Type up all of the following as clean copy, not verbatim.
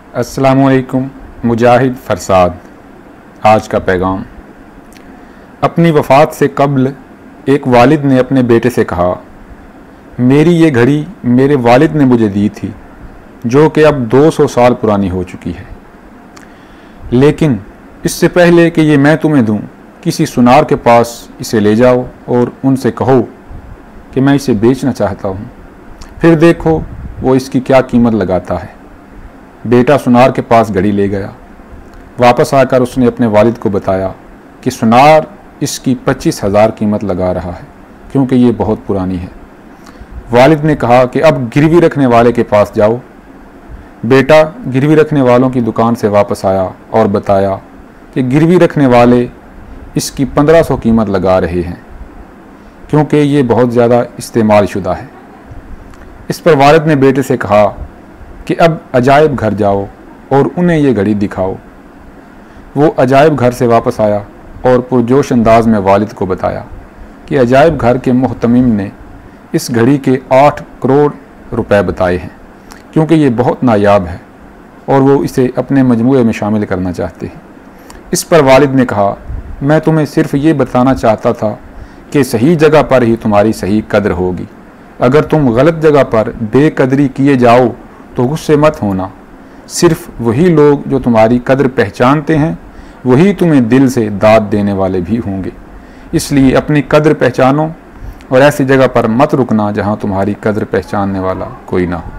अस्सलामुअलैकुम। मुजाहिद फरसाद। आज का पैगाम। अपनी वफ़ात से कब्ल एक वालिद ने अपने बेटे से कहा, मेरी ये घड़ी मेरे वालिद ने मुझे दी थी, जो कि अब 200 साल पुरानी हो चुकी है। लेकिन इससे पहले कि ये मैं तुम्हें दूं, किसी सुनार के पास इसे ले जाओ और उनसे कहो कि मैं इसे बेचना चाहता हूँ, फिर देखो वो इसकी क्या कीमत लगाता है। बेटा सुनार के पास घड़ी ले गया। वापस आकर उसने अपने वालिद को बताया कि सुनार इसकी 25,000 कीमत लगा रहा है, क्योंकि ये बहुत पुरानी है। वालिद ने कहा कि अब गिरवी रखने वाले के पास जाओ। बेटा गिरवी रखने वालों की दुकान से वापस आया और बताया कि गिरवी रखने वाले इसकी 1500 कीमत लगा रहे हैं, क्योंकि ये बहुत ज़्यादा इस्तेमाल शुदा है। इस पर वालिद ने बेटे से कहा कि अब अजायब घर जाओ और उन्हें ये घड़ी दिखाओ। वो अजायब घर से वापस आया और पुरजोश अंदाज में वालिद को बताया कि अजायब घर के मुहतमिम ने इस घड़ी के 8 करोड़ रुपए बताए हैं, क्योंकि ये बहुत नायाब है और वो इसे अपने मजमूए में शामिल करना चाहते हैं। इस पर वालिद ने कहा, मैं तुम्हें सिर्फ ये बताना चाहता था कि सही जगह पर ही तुम्हारी सही कदर होगी। अगर तुम गलत जगह पर बेकदरी किए जाओ तो गुस्से मत होना। सिर्फ वही लोग जो तुम्हारी कदर पहचानते हैं, वही तुम्हें दिल से दाद देने वाले भी होंगे। इसलिए अपनी कदर पहचानो और ऐसी जगह पर मत रुकना जहां तुम्हारी कदर पहचानने वाला कोई ना हो।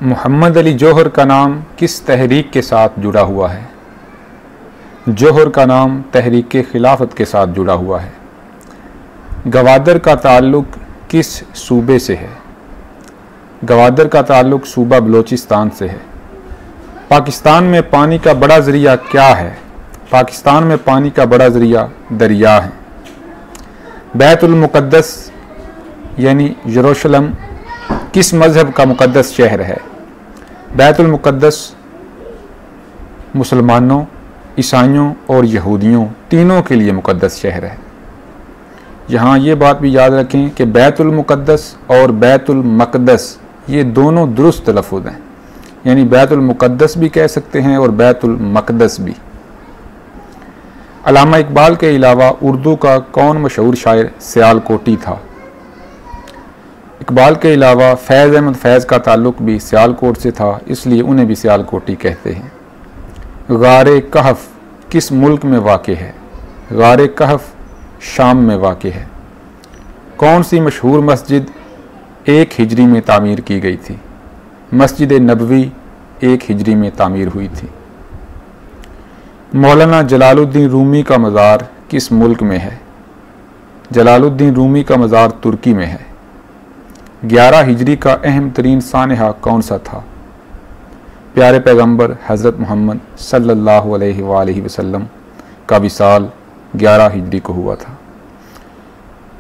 मोहम्मद अली जौहर का नाम किस तहरीक के साथ जुड़ा हुआ है? जौहर का नाम तहरीक खिलाफत के साथ जुड़ा हुआ है। गवादर का ताल्लुक किस सूबे से है? गवादर का ताल्लुक सूबा बलोचिस्तान से है। पाकिस्तान में पानी का बड़ा ज़रिया क्या है? पाकिस्तान में पानी का बड़ा ज़रिया दरिया है। बैतुल मुक़द्दस यानी यरूशलेम किस मज़हब का मुक़द्दस शहर है? बैतुल मुक़द्दस मुसलमानों, ईसाइयों और यहूदियों तीनों के लिए मुक़द्दस शहर है। यहाँ ये बात भी याद रखें कि बैतुल मुक़द्दस और बैतुल मक़दस ये दोनों दुरुस्त लफ्ज़ हैं, यानी बैतुल मुक़द्दस भी कह सकते हैं और बैतुल मक़दस भी। अल्लामा इकबाल के अलावा उर्दू का कौन मशहूर शायर सियालकोटी था? इकबाल के अलावा फैज़ अहमद फैज़ का ताल्लुक़ भी सियालकोट से था, इसलिए उन्हें भी सियालकोटी कहते हैं। गारे कहफ किस मुल्क में वाक़ है? गारे कहफ शाम में वाक़ है। कौन सी मशहूर मस्जिद 1 हिजरी में तामीर की गई थी? मस्जिद नबवी 1 हिजरी में तामीर हुई थी। मौलाना जलालुद्दीन रूमी का मज़ार किस मुल्क में है? जलालुद्दीन रूमी का मज़ार तुर्की में है। 11 हिजरी का अहम तरीन सानहा कौन सा था? प्यारे पैगंबर हज़रत मोहम्मद सल्लल्लाहु अलैहि वसल्लम का विसाल 11 हिजरी को हुआ था।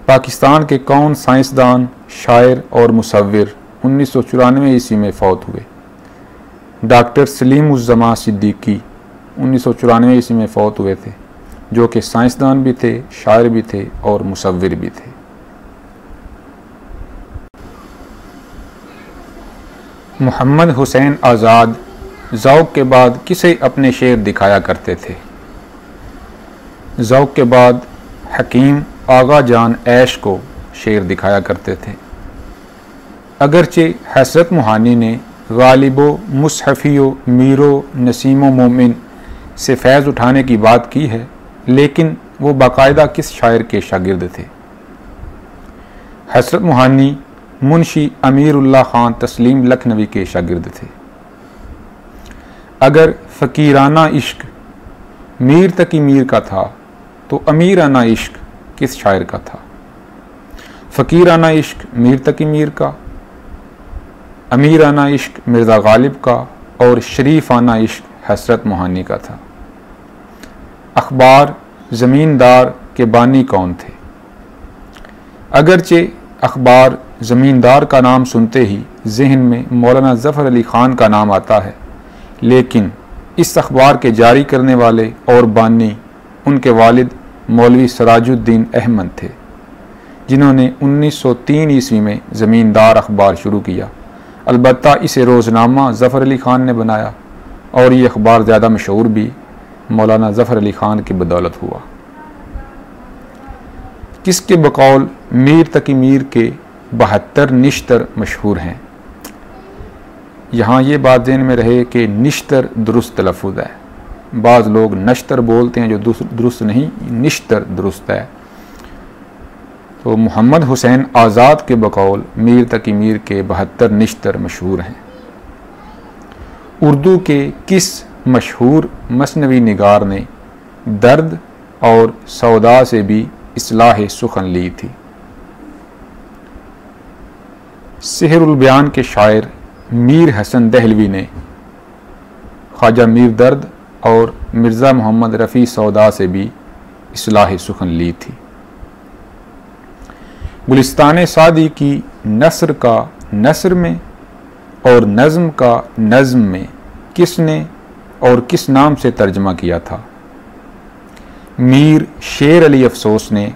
पाकिस्तान के कौन साइंसदान, शायर और मुसव्विर 1994 ईस्वी में फौत हुए? डॉक्टर सलीमुज़्ज़मा सिद्दीकी 1994 ईस्वी में फौत हुए थे, जो कि साइंसदान भी थे, शायर भी थे और मुसव्विर भी थे। मोहम्मद हुसैन आज़ाद ज़ौक़ के बाद किसे अपने शेर दिखाया करते थे? ज़ौक़ के बाद हकीम आगा जान ऐश को शेर दिखाया करते थे। अगरचे हज़रत मुहानी ने गालिबो, मुसहफ़ियो, मीरो, नसीमो मोमिन से फैज़ उठाने की बात की है, लेकिन वो बाकायदा किस शायर के शागिर्द थे? हज़रत मुहानी मुंशी अमीरुल्लाह ख़ान तस्लीम लखनवी के शागिर्द थे। अगर फ़कीराना इश्क मीर तकी मीर का था, तो अमीराना इश्क किस शायर का था? फ़कीराना इश्क मीर तकी मीर का, अमीराना इश्क मिर्ज़ा गालिब का और शरीफाना इश्क हसरत मुहानी का था। अखबार ज़मींदार के बानी कौन थे? अगरचे अखबार ज़मींदार का नाम सुनते ही जहन में मौलाना ज़फ़र अली ख़ान का नाम आता है, लेकिन इस अखबार के जारी करने वाले और बानी उनके वालिद मौलवी सराजुद्दीन अहमद थे। जिन्होंने 1903 ईस्वी में ज़मींदार अखबार शुरू किया। अलबत्ता इसे रोज़नामा ज़फ़र अली ख़ान ने बनाया और ये अखबार ज़्यादा मशहूर भी मौलाना ज़फ़र अली ख़ान की बदौलत हुआ। किसके बकौल मीर तकी मीर के 72 निश्तर मशहूर हैं। यहाँ ये बात ध्यान में रहे कि निश्तर दुरुस्त तलफ़ुज़ है। बाज़ लोग नश्तर बोलते हैं जो दुरुस्त नहीं, निश्तर दुरुस्त है। तो मोहम्मद हुसैन आज़ाद के बकौल मीर तकी मीर के 72 निश्तर मशहूर हैं। उर्दू के किस मशहूर मसनवी निगार ने दर्द और सौदा से भी इस्लाह सुखन ली थी। सिहरुल बयान के शायर मीर हसन दहलवी ने ख्वाजा मीर दर्द और मिर्ज़ा मोहम्मद रफ़ी सौदा से भी इस्लाह सुखन ली थी। गुलिस्तान सादी की नस्र का नस्र में और नज़्म का नज़्म में किसने और किस नाम से तर्जमा किया था? मीर शेर अली अफसोस ने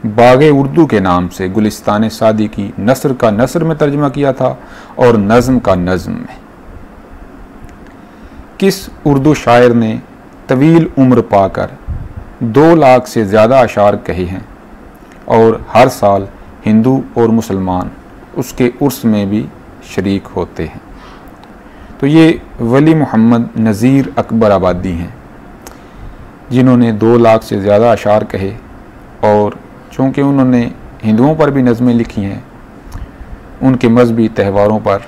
बाग़े उर्दू के नाम से गुलिस्तान सादी की नस्र का नस्र में तर्जमा किया था और नज़्म का नज़्म में। किस उर्दू शायर ने तवील उम्र पाकर 2 लाख से ज़्यादा अशार कहे हैं और हर साल हिंदू और मुसलमान उसके उर्स में भी शरीक होते हैं? तो ये वली मोहम्मद नज़ीर अकबर आबादी हैं, जिन्होंने 2 लाख से ज़्यादा अशार कहे और चूँकि उन्होंने हिंदुओं पर भी नज़में लिखी हैं, उनके मजहबी त्यौहारों पर,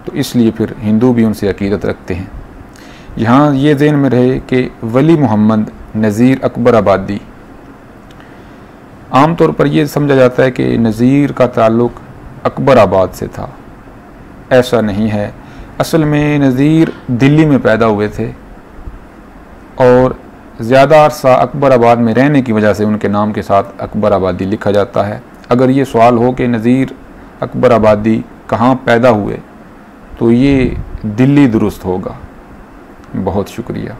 तो इसलिए फिर हिंदू भी उनसे अकीदत रखते हैं। यहाँ ये ज़हन में रहे कि वली मोहम्मद नज़ीर अकबर आबादी, आम तौर पर यह समझा जाता है कि नज़ीर का ताल्लुक़ अकबर आबाद से था। ऐसा नहीं है। असल में नज़ीर दिल्ली में पैदा हुए थे और ज़्यादा अरसा अकबर आबाद में रहने की वजह से उनके नाम के साथ अकबर आबादी लिखा जाता है। अगर ये सवाल हो कि नज़ीर अकबर आबादी कहाँ पैदा हुए, तो ये दिल्ली दुरुस्त होगा। बहुत शुक्रिया।